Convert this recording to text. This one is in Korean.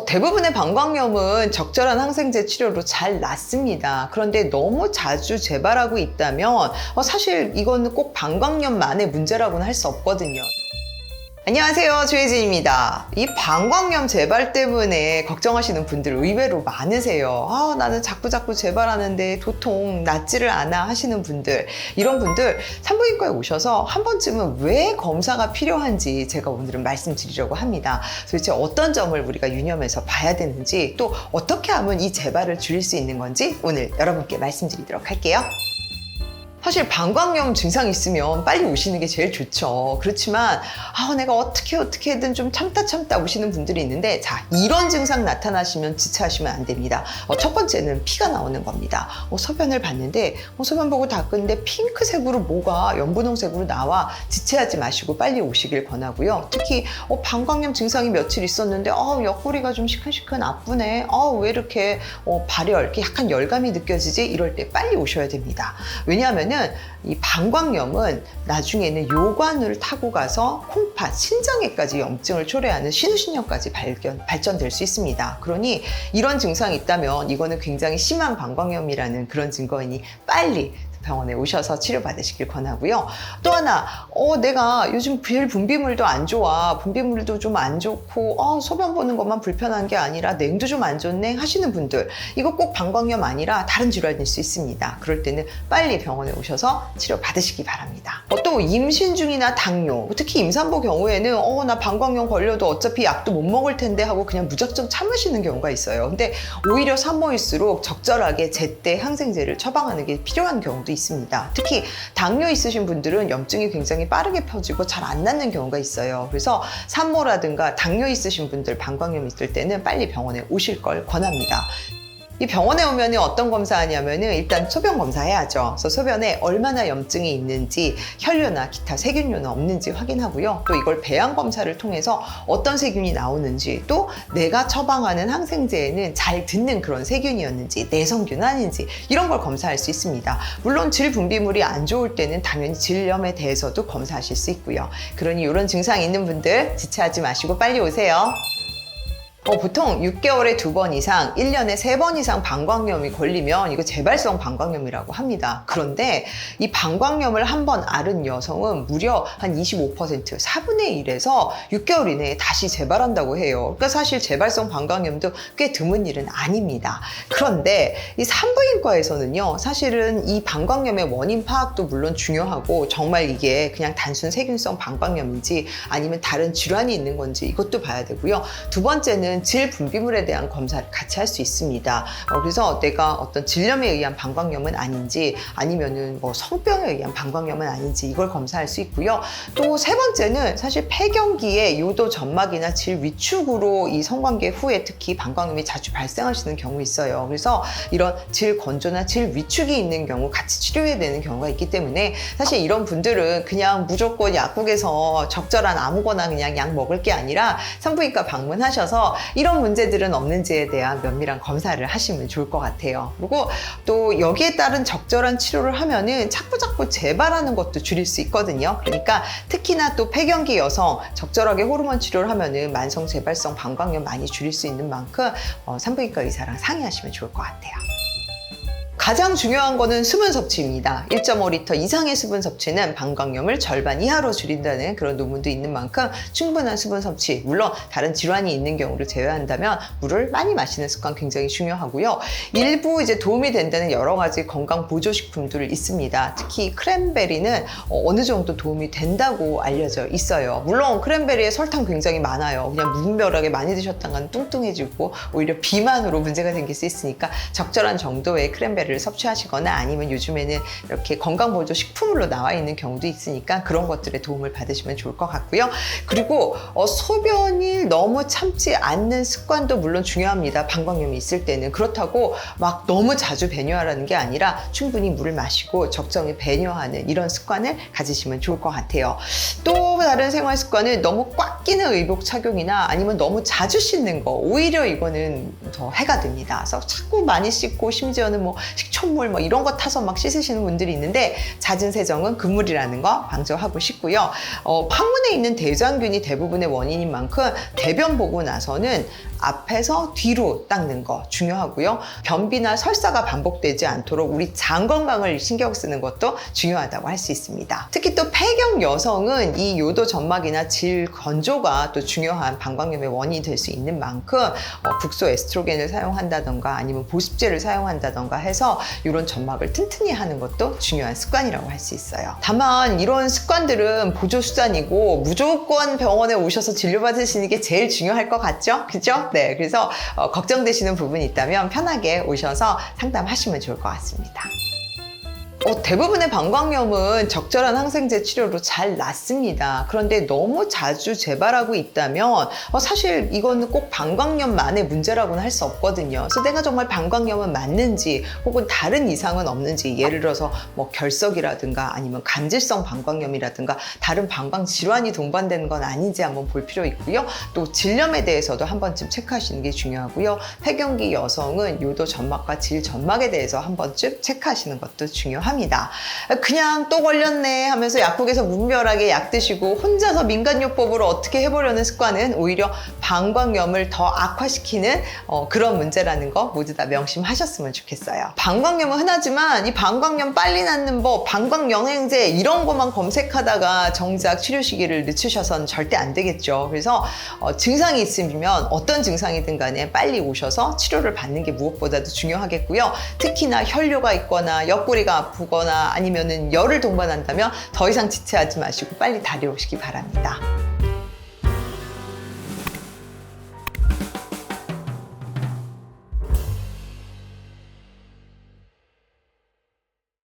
대부분의 방광염은 적절한 항생제 치료로 잘 낫습니다. 그런데 너무 자주 재발하고 있다면 사실 이건 꼭 방광염만의 문제라고는 할 수 없거든요. 안녕하세요, 조혜진입니다. 이 방광염 재발 때문에 걱정하시는 분들 의외로 많으세요. 나는 자꾸 재발하는데 도통 낫지를 않아 하시는 분들, 이런 분들 산부인과에 오셔서 한 번쯤은 왜 검사가 필요한지 제가 오늘은 말씀드리려고 합니다. 도대체 어떤 점을 우리가 유념해서 봐야 되는지, 또 어떻게 하면 이 재발을 줄일 수 있는 건지 오늘 여러분께 말씀드리도록 할게요. 사실 방광염 증상이 있으면 빨리 오시는 게 제일 좋죠. 그렇지만 내가 어떻게든 좀 참다 오시는 분들이 있는데, 자, 이런 증상 나타나시면 지체하시면 안 됩니다. 첫 번째는 피가 나오는 겁니다. 소변을 봤는데 소변 보고 닦은데 핑크색으로 뭐가 연분홍색으로 나와. 지체하지 마시고 빨리 오시길 권하고요. 특히 방광염 증상이 며칠 있었는데 옆구리가 좀 시큰시큰 아프네, 왜 이렇게 발열, 이렇게 약간 열감이 느껴지지? 이럴 때 빨리 오셔야 됩니다. 왜냐하면 이 방광염은 나중에는 요관을 타고 가서 콩팥, 신장에까지 염증을 초래하는 신우신염까지 발전될 수 있습니다. 그러니 이런 증상이 있다면 이거는 굉장히 심한 방광염이라는 그런 증거이니 빨리 병원에 오셔서 치료받으시길 권하고요. 또 하나, 내가 요즘 분비물도 안 좋아, 분비물도 좀 안 좋고 소변 보는 것만 불편한 게 아니라 냉도 좀 안 좋네 하시는 분들, 이거 꼭 방광염 아니라 다른 질환일 수 있습니다. 그럴 때는 빨리 병원에 오셔서 치료받으시기 바랍니다. 또 임신 중이나 당뇨, 특히 임산부 경우에는 나 방광염 걸려도 어차피 약도 못 먹을 텐데 하고 그냥 무작정 참으시는 경우가 있어요. 근데 오히려 산모일수록 적절하게 제때 항생제를 처방하는 게 필요한 경우도 있습니다. 특히 당뇨 있으신 분들은 염증이 굉장히 빠르게 퍼지고 잘 안 낫는 경우가 있어요. 그래서 산모라든가 당뇨 있으신 분들 방광염 있을 때는 빨리 병원에 오실 걸 권합니다. 이 병원에 오면 어떤 검사하냐면은 일단 소변 검사해야죠. 그래서 소변에 얼마나 염증이 있는지, 혈뇨나 기타 세균류는 없는지 확인하고요. 또 이걸 배양 검사를 통해서 어떤 세균이 나오는지, 또 내가 처방하는 항생제에는 잘 듣는 그런 세균이었는지, 내성균 아닌지, 이런 걸 검사할 수 있습니다. 물론 질 분비물이 안 좋을 때는 당연히 질염에 대해서도 검사하실 수 있고요. 그러니 이런 증상이 있는 분들 지체하지 마시고 빨리 오세요. 보통 6개월에 2번 이상, 1년에 3번 이상 방광염이 걸리면 이거 재발성 방광염이라고 합니다. 그런데 이 방광염을 한 번 앓은 여성은 무려 한 25%, 4분의 1에서 6개월 이내에 다시 재발한다고 해요. 그러니까 사실 재발성 방광염도 꽤 드문 일은 아닙니다. 그런데 이 산부인과에서는요, 사실은 이 방광염의 원인 파악도 물론 중요하고, 정말 이게 그냥 단순 세균성 방광염인지 아니면 다른 질환이 있는 건지 이것도 봐야 되고요. 두 번째는 질 분비물에 대한 검사를 같이 할 수 있습니다. 그래서 내가 어떤 질염에 의한 방광염은 아닌지, 아니면은 성병에 의한 방광염은 아닌지 이걸 검사할 수 있고요. 또 세 번째는 사실 폐경기에 요도 점막이나 질 위축으로 이 성관계 후에 특히 방광염이 자주 발생하시는 경우 있어요. 그래서 이런 질 건조나 질 위축이 있는 경우 같이 치료해야 되는 경우가 있기 때문에, 사실 이런 분들은 그냥 무조건 약국에서 적절한 아무거나 그냥 약 먹을 게 아니라 산부인과 방문하셔서 이런 문제들은 없는지에 대한 면밀한 검사를 하시면 좋을 것 같아요. 그리고 또 여기에 따른 적절한 치료를 하면은 자꾸 재발하는 것도 줄일 수 있거든요. 그러니까 특히나 또 폐경기 여성 적절하게 호르몬 치료를 하면은 만성 재발성 방광염 많이 줄일 수 있는 만큼 산부인과 의사랑 상의하시면 좋을 것 같아요. 가장 중요한 거는 수분 섭취입니다. 1.5리터 이상의 수분 섭취는 방광염을 절반 이하로 줄인다는 그런 논문도 있는 만큼 충분한 수분 섭취, 물론 다른 질환이 있는 경우를 제외한다면 물을 많이 마시는 습관 굉장히 중요하고요. 일부 이제 도움이 된다는 여러 가지 건강 보조식품들이 있습니다. 특히 크랜베리는 어느 정도 도움이 된다고 알려져 있어요. 물론 크랜베리에 설탕 굉장히 많아요. 그냥 무분별하게 많이 드셨다간 뚱뚱해지고 오히려 비만으로 문제가 생길 수 있으니까 적절한 정도의 크랜베리를 섭취하시거나, 아니면 요즘에는 이렇게 건강보조 식품으로 나와 있는 경우도 있으니까 그런 것들에 도움을 받으시면 좋을 것 같고요. 그리고 소변이 너무 참지 않는 습관도 물론 중요합니다. 방광염이 있을 때는. 그렇다고 막 너무 자주 배뇨하라는 게 아니라 충분히 물을 마시고 적정히 배뇨하는 이런 습관을 가지시면 좋을 것 같아요. 또 다른 생활 습관은 너무 꽉 끼는 의복 착용이나 아니면 너무 자주 씻는 거, 오히려 이거는 더 해가 됩니다. 그래서 자꾸 많이 씻고, 심지어는 식초물 뭐 이런 거 타서 막 씻으시는 분들이 있는데 잦은 세정은 금물이라는 거 강조하고 싶고요. 항문에 있는 대장균이 대부분의 원인인 만큼 대변 보고 나서는 앞에서 뒤로 닦는 거 중요하고요. 변비나 설사가 반복되지 않도록 우리 장 건강을 신경 쓰는 것도 중요하다고 할 수 있습니다. 특히 또 폐경 여성은 이 요도 점막이나 질 건조가 또 중요한 방광염의 원인이 될 수 있는 만큼 국소 에스트로겐을 사용한다던가 아니면 보습제를 사용한다던가 해서 이런 점막을 튼튼히 하는 것도 중요한 습관이라고 할 수 있어요. 다만 이런 습관들은 보조수단이고 무조건 병원에 오셔서 진료받으시는 게 제일 중요할 것 같죠? 그죠? 네, 그래서 걱정되시는 부분이 있다면 편하게 오셔서 상담하시면 좋을 것 같습니다. 대부분의 방광염은 적절한 항생제 치료로 잘 낫습니다. 그런데 너무 자주 재발하고 있다면 사실 이거는 꼭 방광염만의 문제라고는 할 수 없거든요. 그래서 내가 정말 방광염은 맞는지 혹은 다른 이상은 없는지, 예를 들어서 뭐 결석이라든가 아니면 간질성 방광염이라든가 다른 방광 질환이 동반되는 건 아닌지 한번 볼 필요 있고요. 또 질염에 대해서도 한 번쯤 체크하시는 게 중요하고요. 폐경기 여성은 요도 점막과 질 점막에 대해서 한 번쯤 체크하시는 것도 중요합니다. 그냥 또 걸렸네 하면서 약국에서 무분별하게 약 드시고 혼자서 민간요법으로 어떻게 해보려는 습관은 오히려 방광염을 더 악화시키는 그런 문제라는 거 모두 다 명심하셨으면 좋겠어요. 방광염은 흔하지만 이 방광염 빨리 낫는 법, 방광영양제 이런 것만 검색하다가 정작 치료 시기를 늦추셔서는 절대 안 되겠죠. 그래서 증상이 있으면 어떤 증상이든 간에 빨리 오셔서 치료를 받는 게 무엇보다도 중요하겠고요. 특히나 혈뇨가 있거나 옆구리가 아프거나 아니면은 열을 동반한다면 더 이상 지체하지 마시고 빨리 다녀오시기 바랍니다.